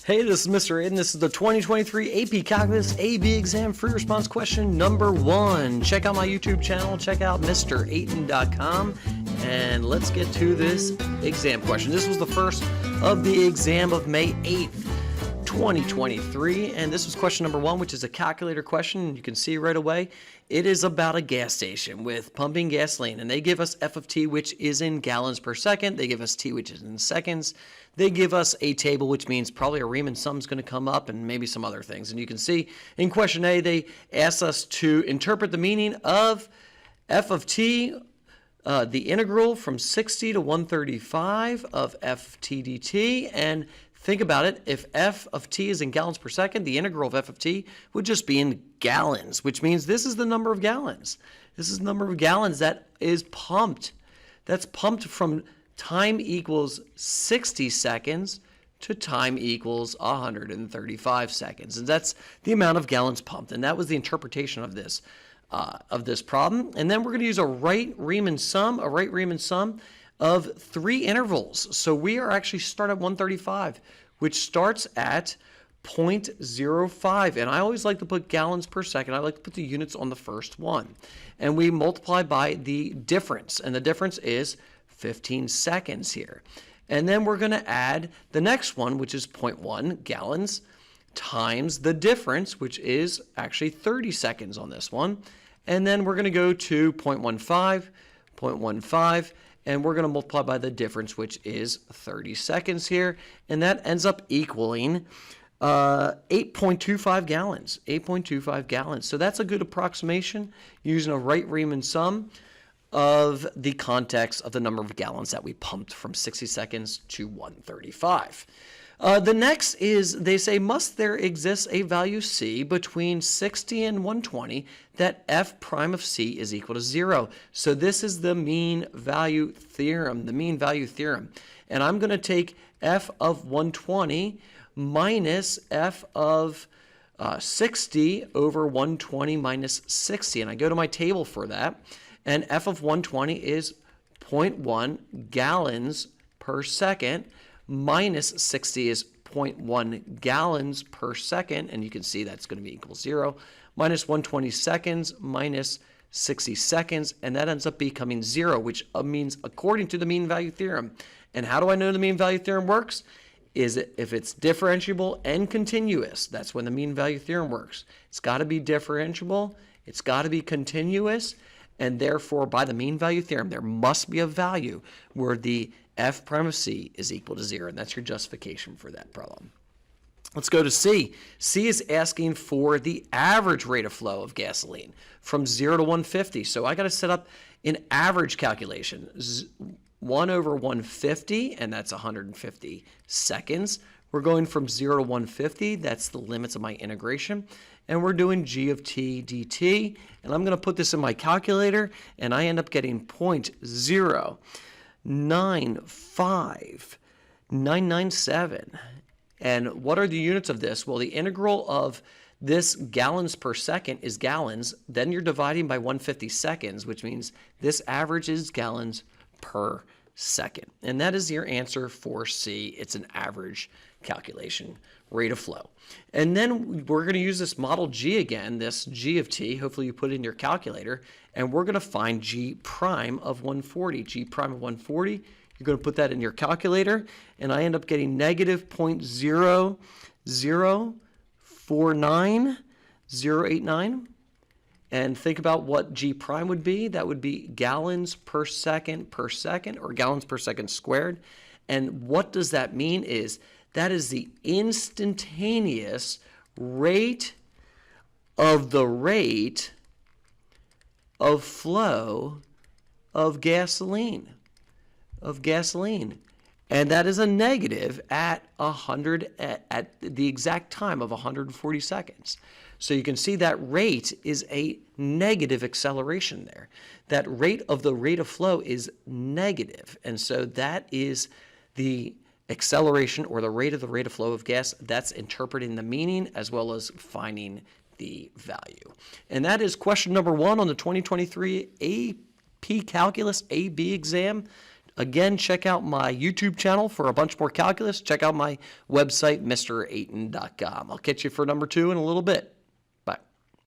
Hey, this is Mr. Aiden. This is the 2023 AP Calculus AB exam free response question number 1. Check out my YouTube channel. Check out MrAiden.com. And let's get to this exam question. This was the first of the exam of May 8th, 2023. And this was question number 1, which is a calculator question. You can see right away, it is about a gas station with pumping gasoline. And they give us F of T, which is in gallons per second. They give us T, which is in seconds. They give us a table, which means probably a Riemann sum is going to come up and maybe some other things. And you can see in question A, they asked us to interpret the meaning of F of T, the integral from 60 to 135 of F of T dt. And think about it. If F of T is in gallons per second, the integral of F of T would just be in gallons, which means this is the number of gallons. This is the number of gallons that is pumped. That's pumped from time equals 60 seconds to time equals 135 seconds. And that's the amount of gallons pumped. And that was the interpretation of this problem. And then we're going to use a right Riemann sum of 3 intervals. So we are actually start at 135, which starts at 0.05. And I always like to put gallons per second. I like to put the units on the first one. And we multiply by the difference. And the difference is 15 seconds here. And then we're going to add the next one, which is 0.1 gallons times the difference, which is actually 30 seconds on this one. And then we're going to go to 0.15, and we're going to multiply by the difference, which is 30 seconds here. And that ends up equaling 8.25 gallons. 8.25 gallons. So that's a good approximation using a right Riemann sum of the context of the number of gallons that we pumped from 60 seconds to 135. The next is, they say, must there exist a value C between 60 and 120 that f prime of C is equal to 0? So this is the mean value theorem, And I'm going to take f of 120 minus f of 60 over 120 minus 60. And I go to my table for that. And f of 120 is 0.1 gallons per second, minus 60 is 0.1 gallons per second, and you can see that's going to be equal to 0, minus 120 seconds, minus 60 seconds, and that ends up becoming 0, which means according to the mean value theorem. And how do I know the mean value theorem works? Is it if it's differentiable and continuous, that's when the mean value theorem works. It's got to be differentiable, it's got to be continuous, and therefore, by the mean value theorem, there must be a value where the f prime of C is equal to 0, and that's your justification for that problem. Let's go to C. C is asking for the average rate of flow of gasoline from 0 to 150. So I got to set up an average calculation. 1 over 150, and that's 150 seconds. We're going from 0 to 150. That's the limits of my integration. And we're doing g of t dt. And I'm going to put this in my calculator, and I end up getting 0.09597. And what are the units of this? Well, the integral of this gallons per second is gallons. Then you're dividing by 150 seconds, which means this average is gallons per second. And that is your answer for C. It's an average calculation rate of flow. And then we're going to use this model G again, this G of T. Hopefully you put it in your calculator. And we're going to find G prime of 140. G prime of 140, you're going to put that in your calculator. And I end up getting negative 0.0049089. And think about what G prime would be. That would be gallons per second, or gallons per second squared. And what does that mean is that is the instantaneous rate of flow of gasoline. And that is a negative at the exact time of 140 seconds. So you can see that rate is a negative acceleration there. That rate of flow is negative. And so that is the acceleration or the rate of flow of gas. That's interpreting the meaning as well as finding the value. And that is question number 1 on the 2023 AP Calculus AB exam Again, check out my YouTube channel for a bunch more calculus. Check out my website, MrAyton.com. I'll catch you for number 2 in a little bit.